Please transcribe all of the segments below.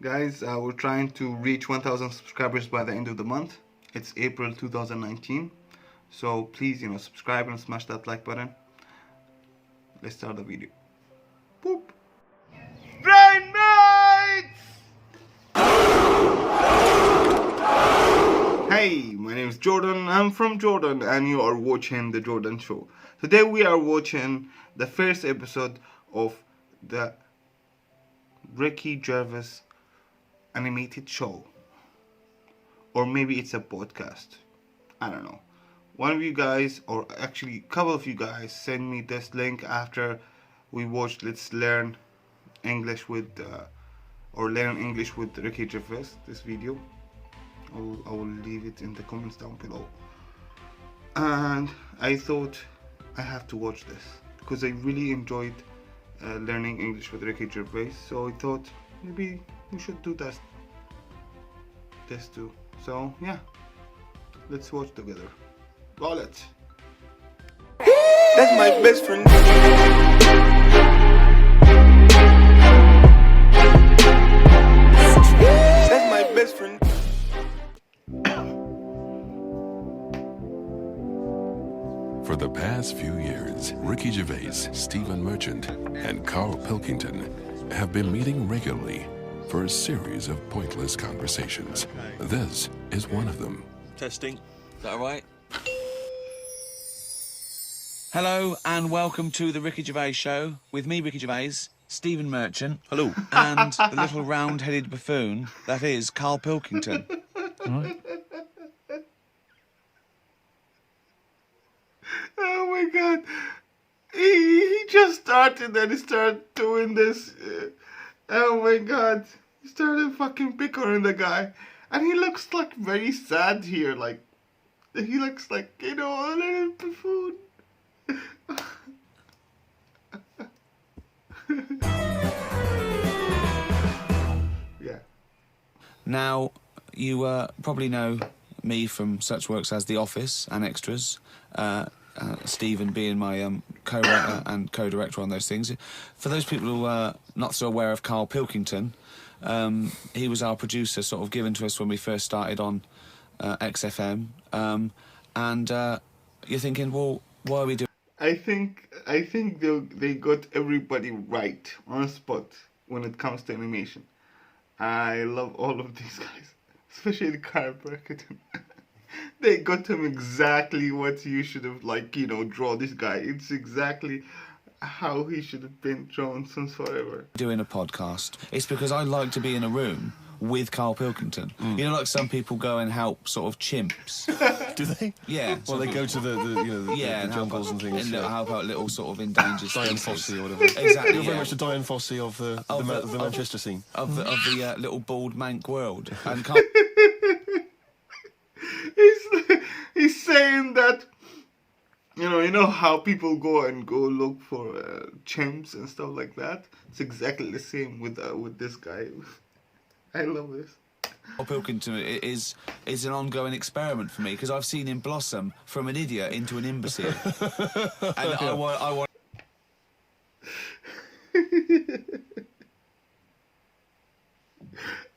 Guys, we're trying to reach 1,000 subscribers by the end of the month. It's April 2019. So please, subscribe and smash that like button. Let's start the video. Boop. Great nights! Hey, my name is Jordan. I'm from Jordan and you are watching The Jordan Show. Today we are watching the first episode of the Ricky Gervais animated show. Or maybe it's a podcast. I don't know. One of you guys, or actually a couple of you guys, sent me this link after we watched Let's Learn English with Learn English with Ricky Gervais, this video. I will leave it in the comments down below. And I thought I have to watch this because I really enjoyed learning English with Ricky Gervais. So I thought maybe we should do this too. So yeah, let's watch together. Roll it. That's my best friend. That's my best friend. For the past few years, Ricky Gervais, Stephen Merchant, and Carl Pilkington have been meeting regularly for a series of pointless conversations. This is one of them. Testing. Is that all right? Hello and welcome to the Ricky Gervais Show with me, Ricky Gervais, Stephen Merchant. Hello. And the little round-headed buffoon that is Carl Pilkington. Oh my god. He just started and he started doing this. Oh my god. He started fucking pickering the guy. And he looks like very sad here. Like, he looks like, a little buffoon. Yeah. Now, you probably know me from such works as The Office and Extras. Stephen being my co-writer and co-director on those things. For those people who are not so aware of Carl Pilkington, he was our producer, sort of given to us when we first started on XFM. And you're thinking, well, why are we doing? I think they got everybody right on the spot when it comes to animation. I love all of these guys, especially Carl Pilkington. They got him exactly what you should have, draw this guy. It's exactly how he should have been drawn since forever. Doing a podcast, it's because I like to be in a room with Carl Pilkington. You know, like some people go and help sort of chimps. Do they? Yeah. Well, they go to the jungles and things. And help out little sort of endangered Diane species. Fossey or whatever. Exactly. You're very much the Diane Fossey of the Manchester scene. Of the little bald mank world. And Carl... He's saying that, you know how people go look for chimps and stuff like that. It's exactly the same with this guy. I love this. Carl Pilkington is an ongoing experiment for me because I've seen him blossom from an idiot into an imbecile. And I want.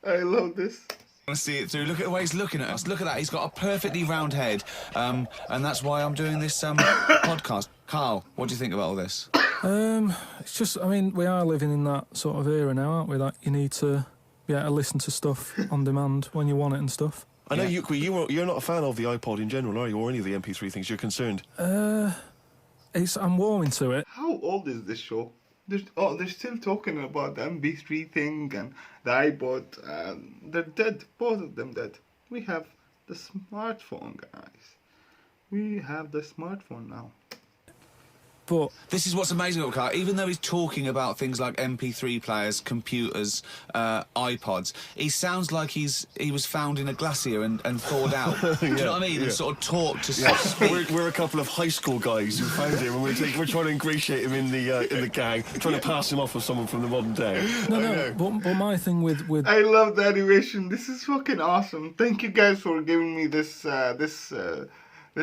I love this. I want to see it through. Look at the way he's looking at us. Look at that. He's got a perfectly round head, and that's why I'm doing this podcast. Carl, what do you think about all this? It's just, we are living in that sort of era now, aren't we? That you need to be able to listen to stuff on demand when you want it and stuff. I know you're not a fan of the iPod in general, are you? Or any of the MP3 things? You're concerned? I'm warming to it. How old is this show? They're still talking about the MP3 thing and the iPod. They're dead. Both of them dead. We have the smartphone, guys. We have the smartphone now. But this is what's amazing about Carl. Even though he's talking about things like MP3 players, computers, iPods, he sounds like he was found in a glacier and thawed out. Do you know what I mean? And sort of taught to speak. We're a couple of high school guys who found him, and we're trying to ingratiate him in the gang, trying to pass him off as someone from the modern day. No. But my thing with I love the animation. This is fucking awesome. Thank you guys for giving me this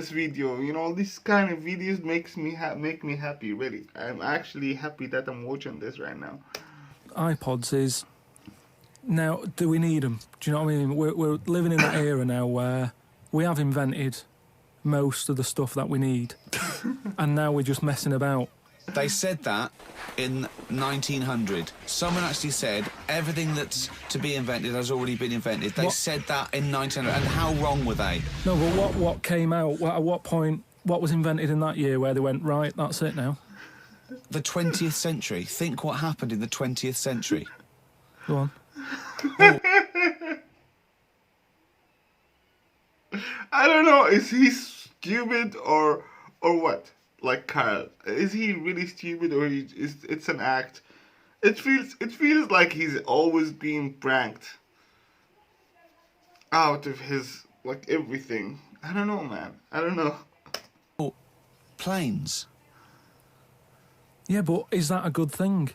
video. This kind of videos make me happy, really. I'm actually happy that I'm watching this right now. iPods is Now, do we need them? Do you know what I mean? We're living in that era now where we have invented most of the stuff that we need, and now we're just messing about. They said that in 1900. Someone actually said everything that's to be invented has already been invented. They said that in 1900. And how wrong were they? No, but what came out? At what point? What was invented in that year where they went, right, that's it now? The 20th century. Think what happened in the 20th century. Go on. I don't know. Is he stupid or what? Like Carl, is he really stupid or it's an act? It feels like he's always being pranked out of his like everything. I don't know, man. I don't know. Oh, planes. Yeah, but is that a good thing?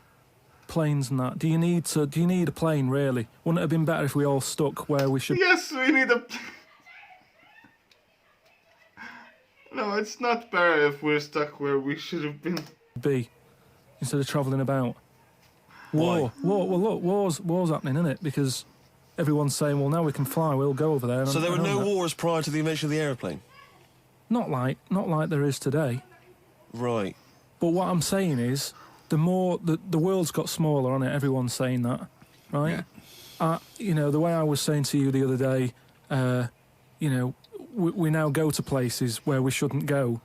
Planes and that. Do you need a plane really? Wouldn't it have been better if we all stuck where we should Yes, we need a. No, it's not better if we're stuck where we should have been. be instead of travelling about? War. Well look, war's happening, isn't it? Because everyone's saying, well, now we can fly, we'll go over there. So there were no wars prior to the invention of the aeroplane? Not like there is today. Right. But what I'm saying is, the world's got smaller on it. Everyone's saying that, right? Yeah. You know, the way I was saying to you the other day, you know, we now go to places where we shouldn't go.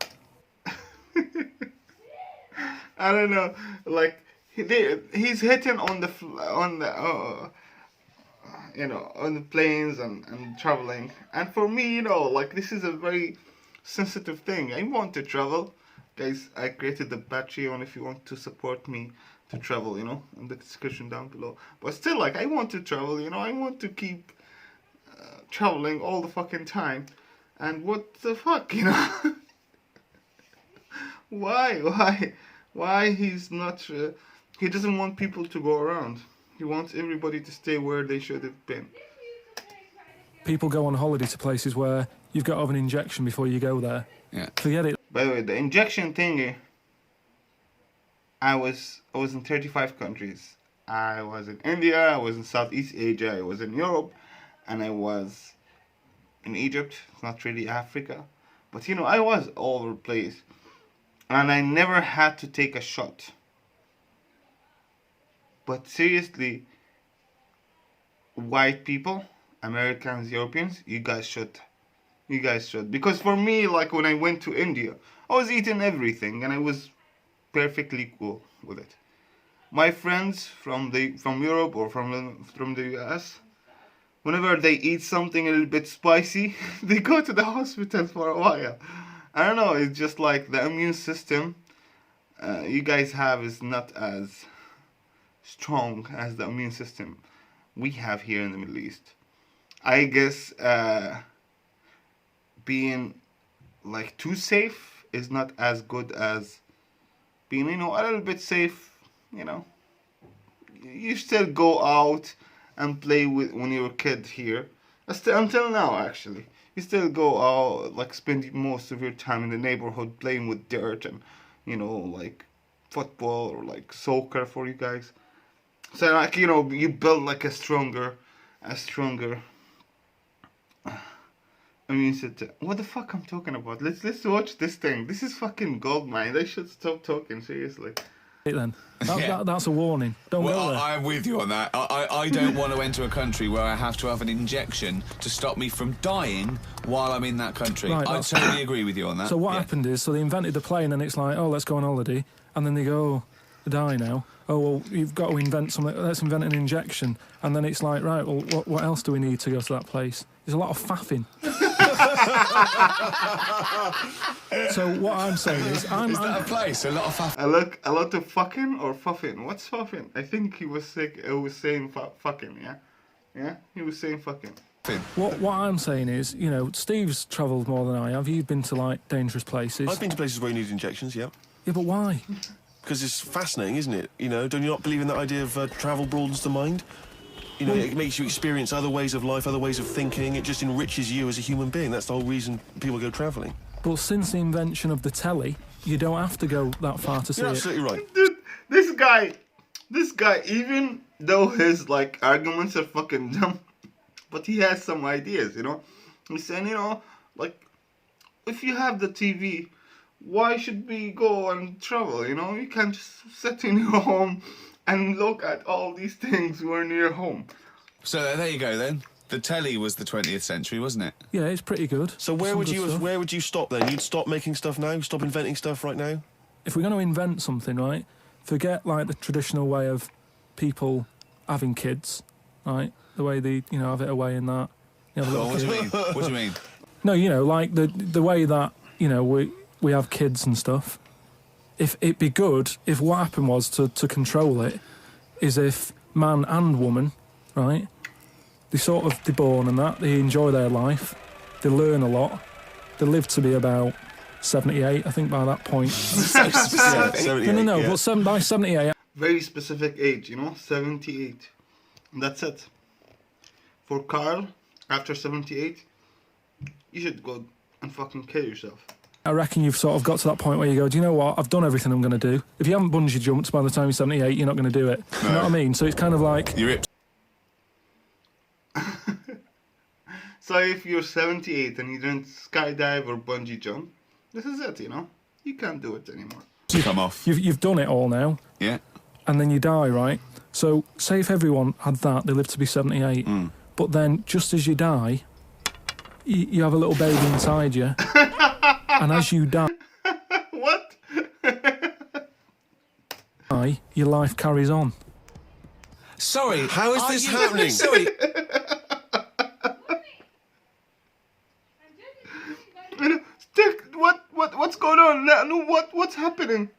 I don't know, like he's hitting on the you know, on the planes and traveling. And for me, you know, like this is a very sensitive thing. I want to travel, guys. I created the Patreon if you want to support me to travel, you know, in the description down below. But still, like, I want to travel, you know. I want to keep traveling all the fucking time. And what the fuck, you know? Why he's not? He doesn't want people to go around. He wants everybody to stay where they should have been. People go on holiday to places where you've got to have an injection before you go there. Yeah. Forget it. By the way, the injection thingy. I was in 35 countries. I was in India. I was in Southeast Asia. I was in Europe, and I was in Egypt. It's not really Africa, but you know, I was all over the place, and I never had to take a shot. But seriously, white people, Americans, Europeans, you guys should. Because for me, like when I went to India, I was eating everything and I was perfectly cool with it. My friends from Europe or from the US, whenever they eat something a little bit spicy, they go to the hospital for a while. I don't know, it's just like the immune system you guys have is not as strong as the immune system we have here in the Middle East. I guess being like too safe is not as good as being, you know, a little bit safe. You know, you still go out and play with when you're a kid here. Until now, actually, you still go out, like spend most of your time in the neighborhood playing with dirt and, you know, like football or like soccer for you guys. So like, you know, you build like a stronger immune system. What the fuck I'm talking about? Let's watch this thing. This is fucking gold mine. I should stop talking, seriously. Then that's a warning. Don't go there. I'm with you on that. I don't want to enter a country where I have to have an injection to stop me from dying while I'm in that country. Right, I totally agree with you on that. So what happened is, so they invented the plane, and it's like, oh, let's go on holiday, and then they go, oh, they die now. Oh, well, you've got to invent something. Let's invent an injection, and then it's like, right, well, what else do we need to go to that place? There's a lot of faffing. So what I'm saying is, Is that a place? A lot of faff. A lot of fucking or fuffing. What's fuffing? I think he was sick. Was saying fucking. Yeah. He was saying fucking. What I'm saying is, you know, Steve's travelled more than I have. You've been to like dangerous places. I've been to places where you need injections, yeah. Yeah, but why? Because it's fascinating, isn't it? You know, don't you not believe in that idea of travel broadens the mind? You know, it makes you experience other ways of life, other ways of thinking. It just enriches you as a human being. That's the whole reason people go travelling. But since the invention of the telly, you don't have to go that far to see You're it. absolutely right. Dude, this guy This guy, even though his like arguments are fucking dumb, but he has some ideas, you know. He's saying, you know, like, if you have the TV, why should we go and travel, you know? You can just sit in your home and look at all these things who are near home. So there you go then. The telly was the 20th century, wasn't it? Yeah, it's pretty good. So where would you stop then? You'd stop making stuff now? Stop inventing stuff right now? If we're going to invent something, right, forget like the traditional way of people having kids, right? The way they, you know, have it away in that. You have a little What do kid. you mean? What do you mean? No, you know, like the way that, you know, we have kids and stuff. If it'd be good if what happened was to control it is if man and woman, right, they're born and that, they enjoy their life, they learn a lot, they live to be about 78, I think, by that point. So specific. No, yeah. but by 78, Very specific age, you know, 78. And that's it. For Carl, after 78, you should go and fucking kill yourself. I reckon you've sort of got to that point where you go, do you know what, I've done everything I'm going to do. If you haven't bungee jumped by the time you're 78, you're not going to do it. You know what I mean? So it's kind of like... You're it. So if you're 78 and you don't skydive or bungee jump, this is it, you know? You can't do it anymore. Come off. You've done it all now, Yeah. and then you die, right? So say if everyone had that, they live to be 78, but then just as you die, you have a little baby inside you, and as you die, What? your life carries on. Sorry. How is this happening? Sorry. What's going on? No, what's happening?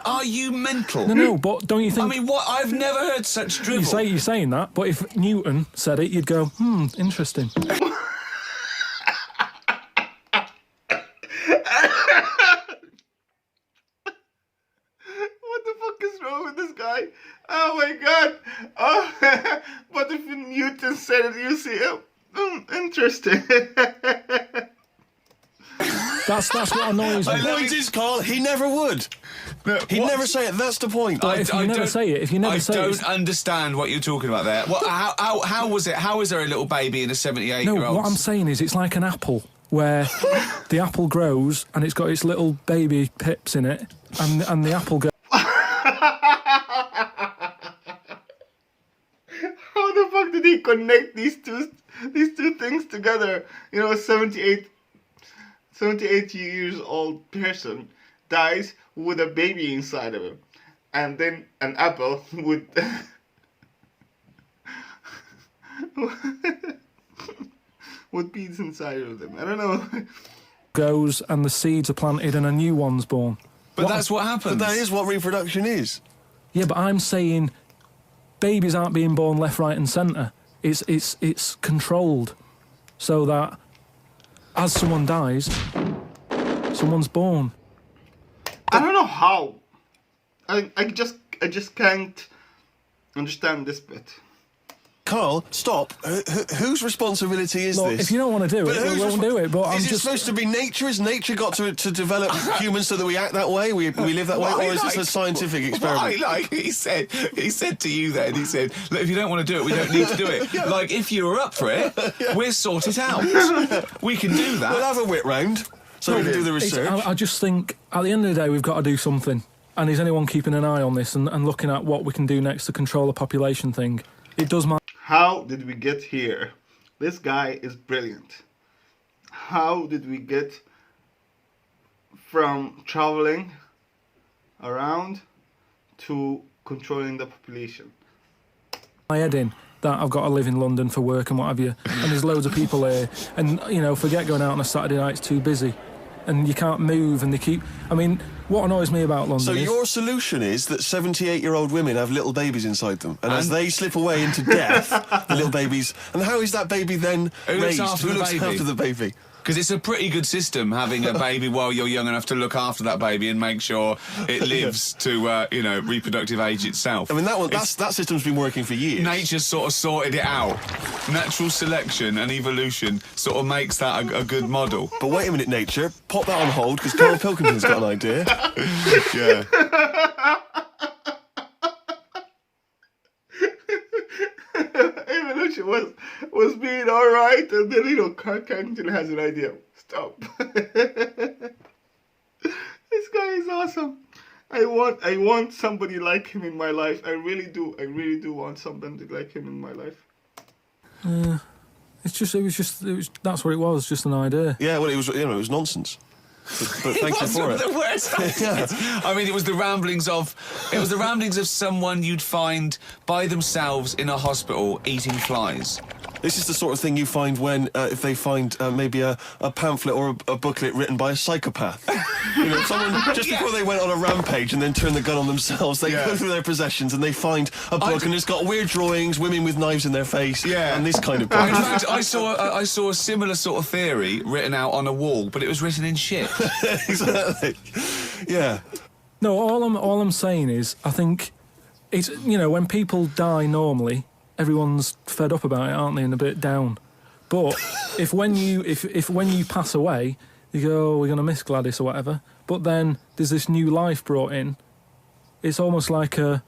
Are you mental? No, but don't you think... I mean, what? I've never heard such drivel. You're saying that, but if Newton said it, you'd go, interesting. What the fuck is wrong with this guy? Oh my god! Oh, but if Newton said it, you see, interesting. That's what annoys me. The point is, Carl, he never would. He'd never say it. That's the point. But if you never say it, I don't understand what you're talking about there. What? How was it? How is there a little baby in a 78-year-old? No, what I'm saying is it's like an apple, where the apple grows and it's got its little baby pips in it, and the apple goes... How the fuck did he connect these two things together? You know, 78 years old person dies with a baby inside of him, and then an apple with with beads inside of them. I don't know. goes and the seeds are planted and a new one's born. But that's what happens. But that is what reproduction is. Yeah, but I'm saying babies aren't being born left, right, and centre. It's controlled, so that as someone dies, someone's born. I don't know how. I just can't understand this bit. Carl, stop. Whose responsibility is Look, this? if you don't want to do it, we won't do it. But I'm is it just supposed to be nature? Has nature got to develop humans so that we act that way? We live that way? Or is this a scientific experiment? He said to you then, he said, look, if you don't want to do it, we don't need to do it. Like, if you were up for it, we'll sort it out. We can do that. We'll have a whip round so we can do the research. I just think at the end of the day, we've got to do something. And is anyone keeping an eye on this and looking at what we can do next to control the population thing? It does matter. How did we get here? This guy is brilliant. How did we get from traveling around to controlling the population? My head in that I've got to live in London for work and what have you, and there's loads of people here, and you know, forget going out on a Saturday night, it's too busy, and you can't move, and they keep... I mean, what annoys me about London So is... your solution is that 78-year-old women have little babies inside them, and as they slip away into death, the little babies... And how is that baby then raised? Who looks after the baby? Because it's a pretty good system having a baby while you're young enough to look after that baby and make sure it lives to, reproductive age itself. I mean, that system's been working for years. Nature's sort of sorted it out. Natural selection and evolution sort of makes that a good model. But wait a minute, nature. Pop that on hold, because Carl Pilkington's got an idea. Yeah. was being all right, and then Carl Carrington has an idea. Stop. This guy is awesome. I want somebody like him in my life. I really do want somebody like him in my life. That's what it was, just an idea. Yeah, well, it was nonsense. But thank you for it. The worst. I mean, it was the ramblings of someone you'd find by themselves in a hospital eating flies. This is the sort of thing you find when, if they find maybe a pamphlet or a booklet written by a psychopath. Someone, just before they went on a rampage and then turned the gun on themselves, they go through their possessions and they find a book and it's got weird drawings, women with knives in their face, and this kind of In fact, I saw a similar sort of theory written out on a wall, but it was written in shit. Exactly. Yeah. No, all I'm saying is, I think it's, when people die normally, everyone's fed up about it, aren't they, and a bit down. But if when you pass away, you go, oh, we're going to miss Gladys or whatever, but then there's this new life brought in, it's almost like a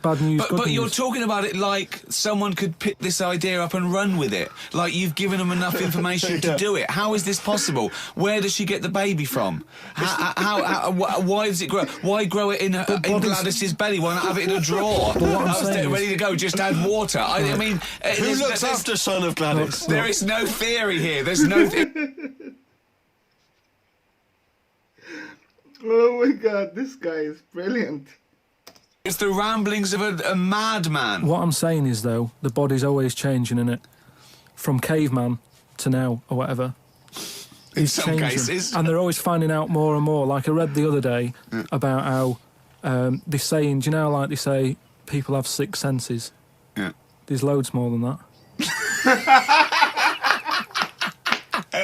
bad news, good But news. you're talking about it like someone could pick this idea up and run with it. Like you've given them enough information to do it. How is this possible? Where does she get the baby from? Why does it grow? Why grow it in Gladys's belly? Why not have it in a drawer? Ready to go, just add water. I mean... Who looks after son of Gladys? There is no theory here. There's no... Oh my God, this guy is brilliant. It's the ramblings of a madman. What I'm saying is, though, the body's always changing, innit? From caveman to now, or whatever. In some cases. And they're always finding out more and more. Like I read the other day about how they're saying, do you know, like they say, people have six senses? Yeah. There's loads more than that.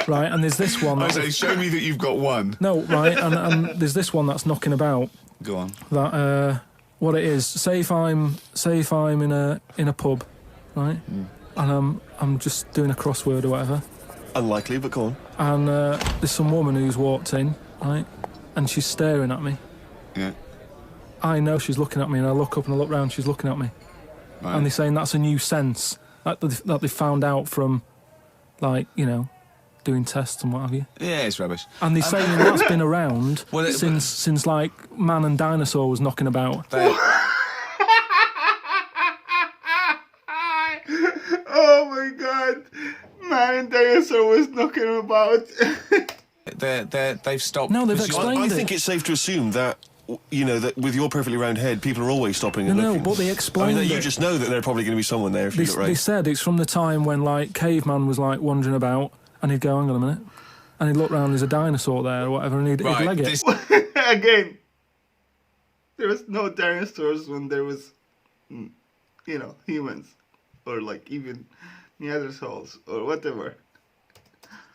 Right, and there's this one... I say, show me that you've got one. No, right, and there's this one that's knocking about. Go on. That... what it is, say if I'm in a pub, right, and I'm just doing a crossword or whatever. Unlikely, but go on. And there's some woman who's walked in, right, and she's staring at me. Yeah. I know she's looking at me, and I look up and I look round, she's looking at me. Right. And they're saying that's a new sense that they found out from, like, doing tests and what have you. Yeah, it's rubbish. And they're saying that's been around since like man and dinosaur was knocking about. Oh my God, man and dinosaur was knocking about. They've stopped. No, they've pursuing- explained I it. think it's safe to assume that, that with your perfectly round head, people are always stopping and No, looking. but they explained You it. just know that there's probably going to be someone there if you look They right. said it's from the time when, like, caveman was, like, wandering about, and he'd go, hang on a minute, and he'd look round, there's a dinosaur there or whatever, and he'd leg it. Again, there was no dinosaurs when there was, humans, or like even Neanderthals or whatever.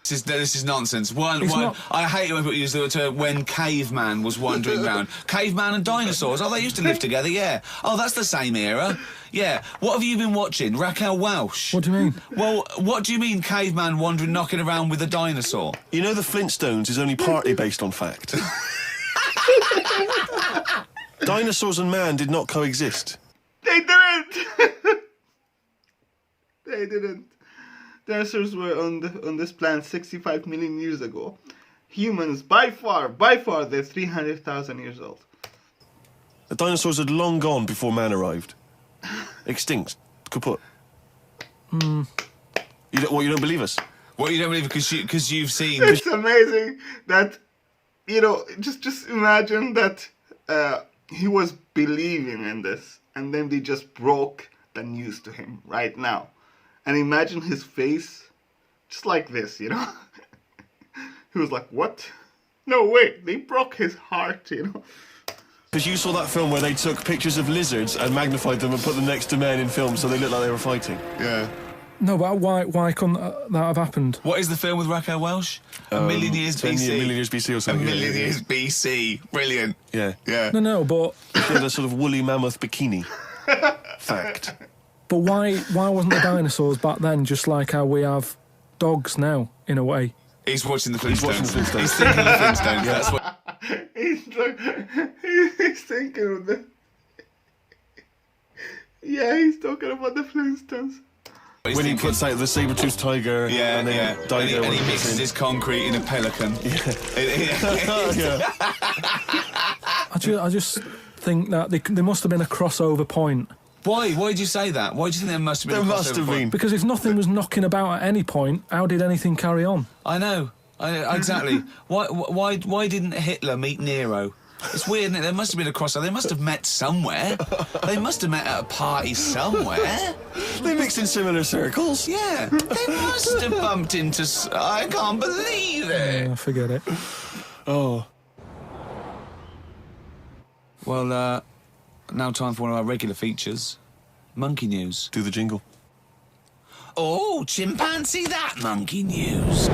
This is nonsense. not. I hate when people use the term when caveman was wandering around. Caveman and dinosaurs. Oh, they used to live together, yeah. Oh, that's the same era. Yeah. What have you been watching? Raquel Welch. What do you mean? Well, what do you mean caveman wandering, knocking around with a dinosaur? The Flintstones is only partly based on fact. Dinosaurs and man did not coexist. They didn't. They didn't. Dinosaurs were on this planet 65 million years ago. Humans, by far, they're 300,000 years old. The dinosaurs had long gone before man arrived. Extinct. Kaput. You don't believe us? What, you don't believe because you've seen... It's amazing that, just imagine that he was believing in this, and then they just broke the news to him right now. And imagine his face, just like this, He was like, what? No, wait, they broke his heart, Because you saw that film where they took pictures of lizards and magnified them and put them next to men in film so they looked like they were fighting. Yeah. No, but why couldn't that have happened? What is the film with Raquel Welch? A million years 10 BC. million years BC or A something. million years BC. Brilliant. Yeah. Yeah. No, but She had a sort of woolly mammoth bikini. Fact. but why wasn't the dinosaurs back then just like how we have dogs now, in a way? He's watching the He's watching Flintstones. the Flintstones. He's thinking of the Flintstones. That's what... He's thinking of the... Yeah, he's talking about the Flintstones. When he puts out the saber-toothed tiger, Yeah, and then yeah. Dido And he when mixes his concrete in a pelican. yeah. I just think that there must have been a crossover point. Why? Why did you say that? Why do you think there must have been There a must crossover have point? been. Because if nothing was knocking about at any point, how did anything carry on? I know. Exactly. Why didn't Hitler meet Nero? It's weird, isn't it? There must have been a crossover. They must have met somewhere. They must have met at a party somewhere. They mixed in similar circles. Yeah, they must have bumped into... I can't believe it. Forget it. Oh. Well, now time for one of our regular features. Monkey news. Do the jingle. Oh, chimpanzee that monkey news.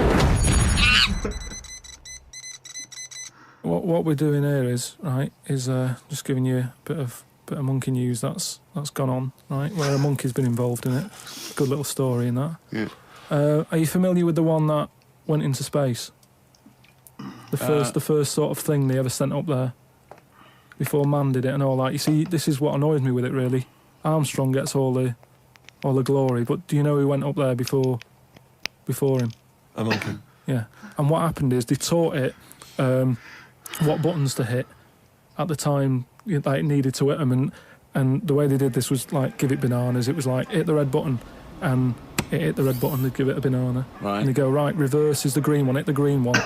What we're doing here is just giving you a bit of monkey news that's gone on, right? Where a monkey's been involved in it. Good little story in that. Yeah. Are you familiar with the one that went into space? The first sort of thing they ever sent up there before man did it and all that. You see, this is what annoys me with it really. Armstrong gets all the glory, but do you know who went up there before him? A monkey. Yeah. And what happened is they taught it what buttons to hit at the time that it needed to hit them, and the way they did this was like give it bananas. It was like hit the red button, and it hit the red button, they'd give it a banana. Right. And they go, right, reverse is the green one, hit the green one.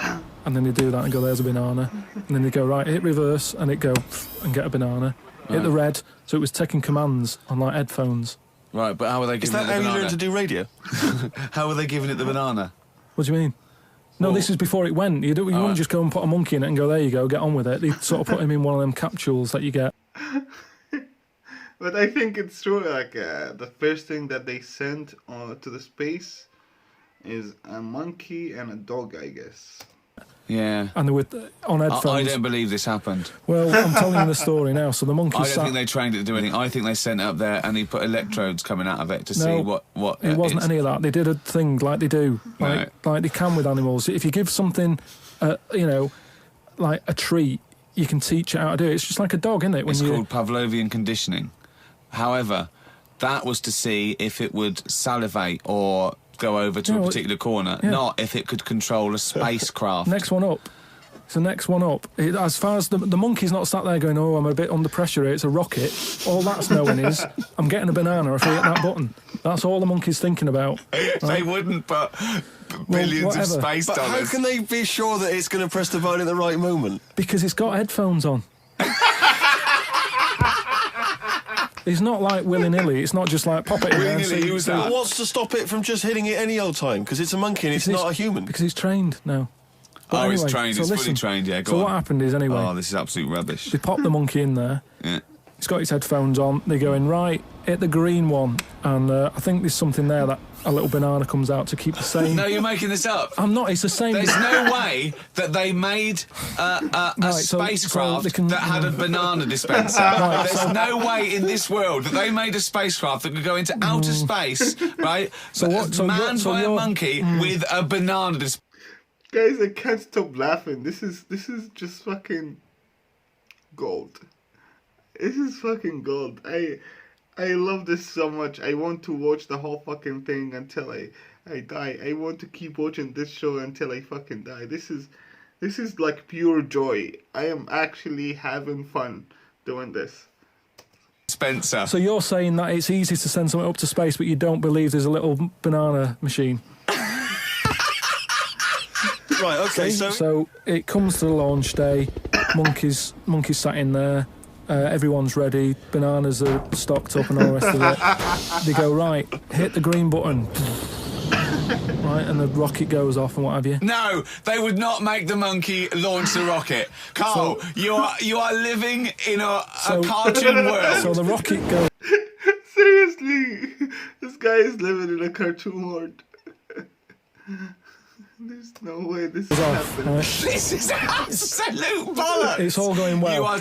And then they do that and go, there's a banana. And then they go, right, hit reverse, and it go and get a banana. Hit the red, so it was taking commands on like headphones. Right, but how are they Is giving that it the how you banana? learn to do radio? How are they giving it the banana? What do you mean? No, this is before it went. You wouldn't just go and put a monkey in it and go, there you go, get on with it. They sort of put him in one of them capsules that you get. But I think it's true, like, the first thing that they sent to the space is a monkey and a dog, I guess. Yeah. And they were on headphones. I don't believe this happened. Well, I'm telling you the story now. So the monkey I don't think they trained it to do anything. I think they sent it up there and he put electrodes coming out of it to see what it wasn't any of that. They did a thing like they do, like they can with animals. If you give something, like a treat, you can teach it how to do it. It's just like a dog, isn't it? It's called Pavlovian conditioning. However, that was to see if it would salivate or go over to a particular corner, not if it could control a spacecraft. Next one up. It's the next one up. As far as the monkey's not sat there going, oh, I'm a bit under pressure here, it's a rocket. All that's knowing is, I'm getting a banana if I hit that button. That's all the monkey's thinking about. Right? They wouldn't put billions of space But dollars. how can they be sure that it's going to press the button at the right moment? Because it's got headphones on. It's not like willy-nilly. It's not just like pop it in there. Willy-nilly, who's that? But what's to stop it from just hitting it any old time? Because it's a monkey and it's not a human. Because he's trained now. But Oh, anyway, it's trained. so It's listen, fully trained. Yeah, go So on. what happened is, anyway, Oh, this is absolute rubbish. they pop the monkey in there. Yeah. He's got his headphones on. They go in, right, hit the green one. And I think there's something there that a little banana comes out to keep the same. No, you're making this up. I'm not. It's the same. There's no way that they made a spacecraft that had a banana dispenser. There's no way in this world that they made a spacecraft that could go into outer space, right? Manned by a monkey with a banana dispenser. Guys, I can't stop laughing. This is just fucking gold. This is fucking gold. I love this so much. I want to watch the whole fucking thing until I die. I want to keep watching this show until I fucking die. This is like pure joy. I am actually having fun doing this. Spencer. So you're saying that it's easy to send something up to space, but you don't believe there's a little banana machine? Right, okay, So it comes to the launch day. Monkeys sat in there. Everyone's ready. Bananas are stocked up and all the rest of it. They go, right, hit the green button. Right, and the rocket goes off and what have you. No, they would not make the monkey launch the rocket. Carl, you are living in a cartoon world. So the rocket goes... Seriously, this guy is living in a cartoon world. There's no way this is happening. Right? This is absolute bollocks. It's all going well. I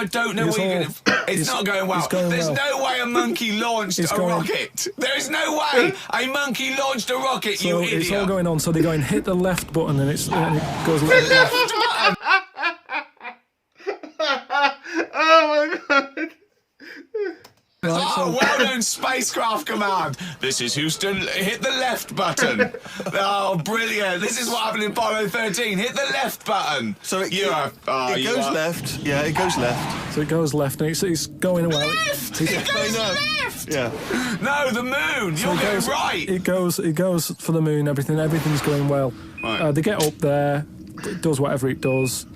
don't know what you're going to... It's not going well. There's no way a monkey launched a rocket. There is no way a monkey launched a rocket, So you idiot. it's all going on. So they go and hit the left button and it goes a little bit left. Oh my god. Oh, well done, Spacecraft Command. This is Houston. Hit the left button. Oh, brilliant. This is what happened in Apollo 13. Hit the left button. So it goes left. Yeah, it goes left. So it goes left, and it's going away. Left! It goes left! Yeah. No, the moon. You're going right. It goes for the moon. Everything's going well. Right. They get up there. It does whatever it does.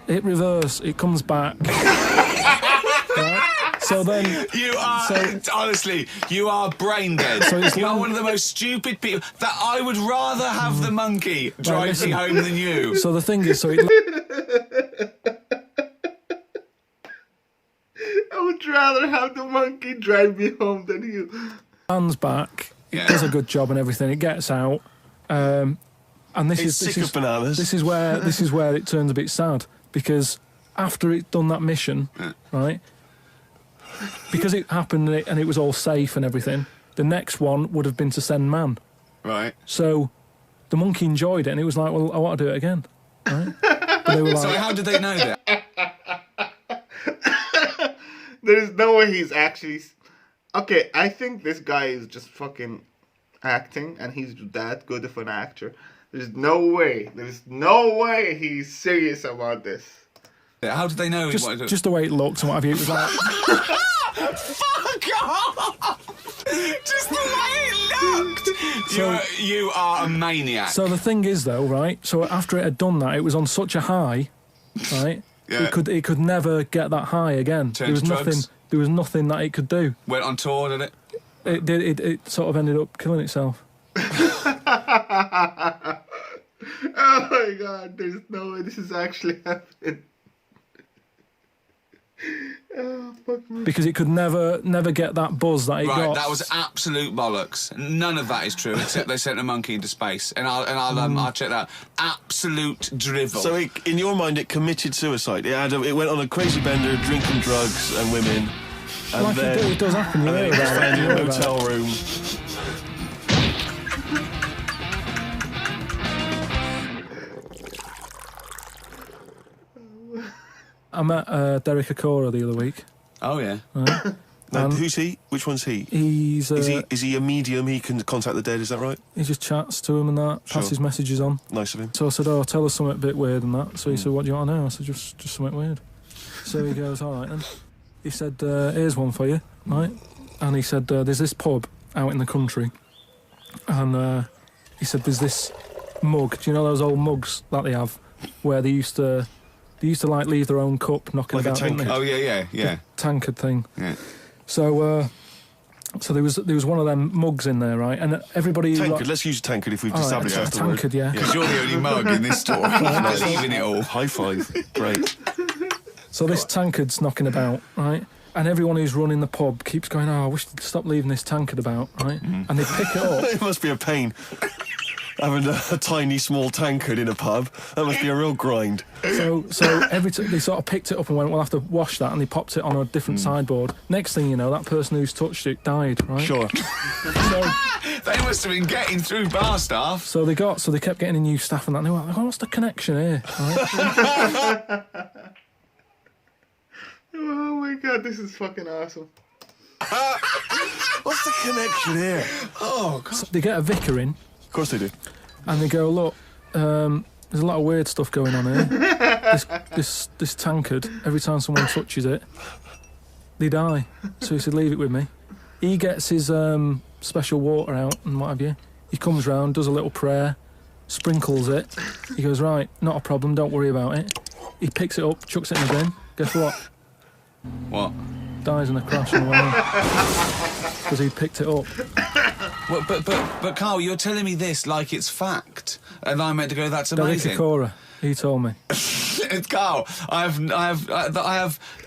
It reverse. It comes back. Right? So then Honestly, you are brain dead. So you are one of the most stupid people. That I would rather have the monkey drive me home than you. So the thing is, I would rather have the monkey drive me home than you. lands back. Yeah. It does a good job and everything. It gets out, and It's sick of bananas. This is where it turns a bit sad, because after it's done that mission, right? Because it happened and it was all safe and everything, the next one would have been to send man. Right. So the monkey enjoyed it, and it was like, well, I want to do it again. Right? But they were like, So how did they know that? There's no way he's actually... Okay, I think this guy is just fucking acting, and he's that good of an actor. There's no way he's serious about this. How did they know? just the way it looked and what have you. It was like, Fuck off! Just the way it looked! You are a maniac. so the thing is, though, right? So after it had done that, it was on such a high, right? Yeah. It could never get that high again. Turn to drugs. There was nothing that it could do. Went on tour, did it? It sort of ended up killing itself. Oh my god, there's no way this is actually happening. Oh, fuck me. Because it could never get that buzz that it got. Right, that was absolute bollocks. None of that is true, except they sent a monkey into space, and I'll check that. Absolute drivel. So in your mind, it committed suicide. It went on a crazy bender, drinking drugs and women, and Like then it does happen. You and hear then it about found it. in a hotel room. I met Derek Akora the other week. Oh, yeah. Now, who's he? Which one's he? He's Is he a medium? He can contact the dead. Is that right? he just chats to him and that, passes messages on. Nice of him. So I said, "Oh, tell us something a bit weird and that." So he said, "What do you want to know?" I said, "Just something weird." So he goes, "All right then." He said, "Here's one for you, right?" And he said, "There's this pub out in the country, and he said there's this mug. Do you know those old mugs that they have, where they used to like leave their own cup knocking Like a about, didn't they? Oh, yeah. Tankard thing." Yeah. So there was one of them mugs in there, right? And everybody... Tankard. Let's use tankard if we've All right, established a that's the word. tankard, yeah. Because you're the only mug in this story. Believing it all. High five. Great. So this tankard's knocking about, right? And everyone who's running the pub keeps going, "Oh, I wish they'd stop leaving this tankard about," right? And they pick it up. It must be a pain. Having a tiny, small tankard in a pub, that must be a real grind. So every they sort of picked it up and went, "We'll have to wash that," and they popped it on a different sideboard. Next thing you know, that person who's touched it died, right? Sure. So, They must have been getting through bar staff. so they kept getting in new staff and that. And they were like, "Oh, what's the connection here?" Right? Oh my god, this is fucking awesome. What's the connection here? Oh, God. So they get a vicar in, Of course they do. and they go, "Look, there's a lot of weird stuff going on here. this tankard, every time someone touches it, they die." So he said, "Leave it with me." He gets his special water out and what have you. He comes round, does a little prayer, sprinkles it. He goes, "Right, not a problem, don't worry about it." He picks it up, chucks it in the bin. Guess what? What? Dies in a crash on the way. Because he picked it up. Well, but Carl, you're telling me this like it's fact, and I'm meant to go, "That's Derek amazing." Akora, he told me. Carl, I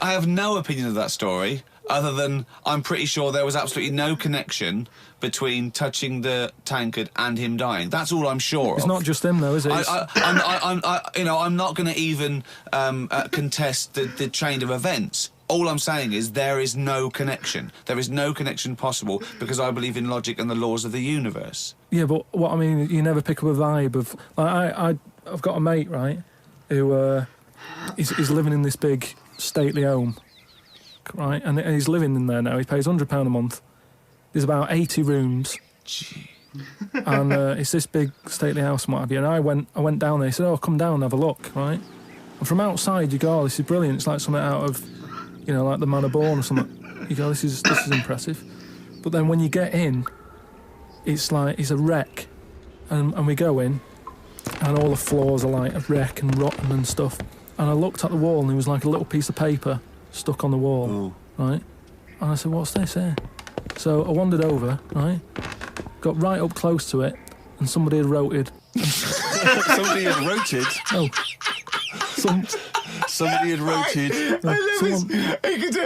have no opinion of that story, other than I'm pretty sure there was absolutely no connection between touching the tankard and him dying. That's all I'm sure It's of. not just him, though, is it? I'm not going to even contest the chain of events. All I'm saying is there is no connection. There is no connection possible, because I believe in logic and the laws of the universe. Yeah, but what I mean, you never pick up a vibe of... Like, I've got a mate, right, who he's living in this big stately home, block, right? And he's living in there now. He pays £100 a month. There's about 80 rooms. And it's this big stately house and what have you. And I went down there. He said, "Oh, come down and have a look," right? And from outside, you go, "Oh, this is brilliant. It's like something out of, like the Man of Born or something." You go, this is impressive. But then when you get in, it's like it's a wreck. And we go in, and all the floors are like a wreck and rotten and stuff. And I looked at the wall, and there was like a little piece of paper stuck on the wall, right? And I said, "What's this here?" So I wandered over, right? Got right up close to it, and somebody had wrote. Somebody had roted. Oh, Somebody had roted.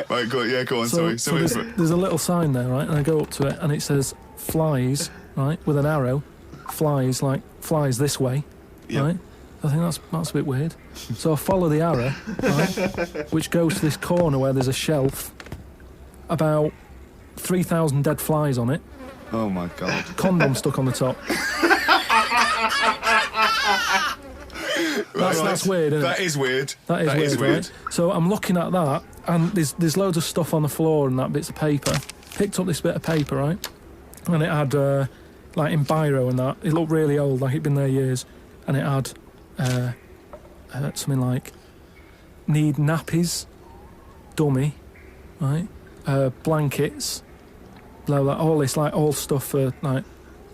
Right, go on, so sorry. there's a little sign there, right? And I go up to it, and it says "flies," right, with an arrow. Flies, like flies this way, right? I think that's a bit weird. So I follow the arrow, right, which goes to this corner where there's a shelf, about 3,000 dead flies on it. Oh my God. Condom stuck on the top. That's weird, isn't it? That is weird. That is weird, right? So I'm looking at that, and there's loads of stuff on the floor and that bits of paper. Picked up this bit of paper, right? And it had, like in biro and that, it looked really old, like it'd been there years. And it had something like, "Need nappies, dummy," right? Blankets, blah, blah, all this, like, all stuff for, like...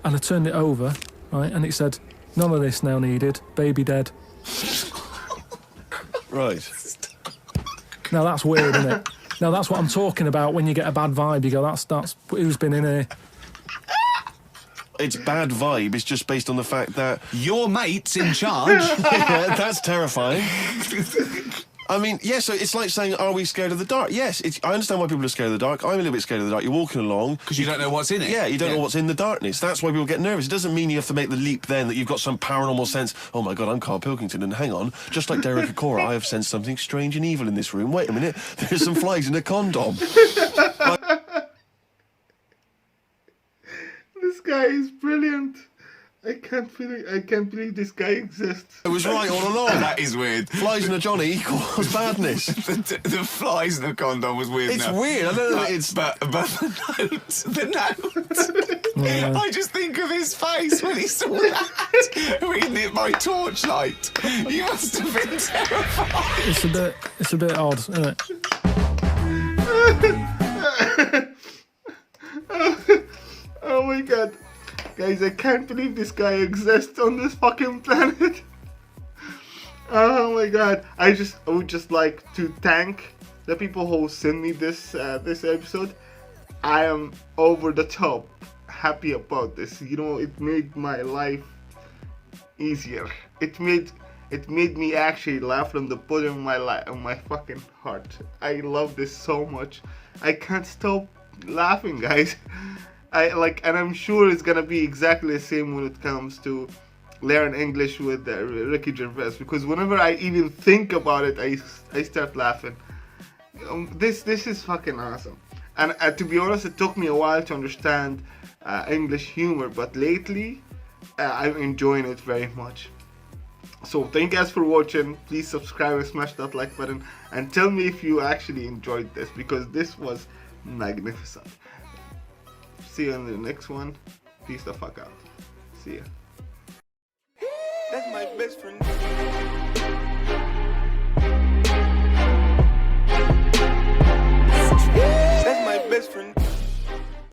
And I turned it over, right, and it said, "None of this now needed, baby dead." Right. Now that's weird, isn't it? Now that's what I'm talking about when you get a bad vibe. You go, that's who's been in here. It's bad vibe. It's just based on the fact that Your mate's in charge. yeah, that's terrifying. I mean, yeah, so it's like saying, are we scared of the dark? Yes, I understand why people are scared of the dark. I'm a little bit scared of the dark. You're walking along. Because you don't know what's in it. Yeah, you don't know what's in the darkness. That's why people get nervous. It doesn't mean you have to make the leap then that you've got some paranormal sense. "Oh my God, I'm Carl Pilkington, and hang on, just like Derek Acora, I have sensed something strange and evil in this room. Wait a minute, there's some flies in a condom." This guy is brilliant. I can't believe this guy exists. I was right all along. That is weird. Flies in a Johnny equals badness. The flies in the condom was weird. It's enough. weird. I don't know. It's But the note. Yeah. I just think of his face when he saw that, reading it by torchlight. You must have been terrified. It's a bit odd, isn't it? Oh my God. Guys, I can't believe this guy exists on this fucking planet. Oh my God. I would just like to thank the people who sent me this episode. I am over the top happy about this. It made my life easier. It made me actually laugh from the bottom of my fucking heart. I love this so much. I can't stop laughing, guys. And I'm sure it's gonna be exactly the same when it comes to learn English with Ricky Gervais, because whenever I even think about it, I start laughing. This is fucking awesome. And to be honest, it took me a while to understand English humor, but lately I'm enjoying it very much. So thank you guys for watching. Please subscribe and smash that like button, and tell me if you actually enjoyed this, because this was magnificent. See you in the next one. Peace the fuck out. See ya. That's my best friend. That's my best friend.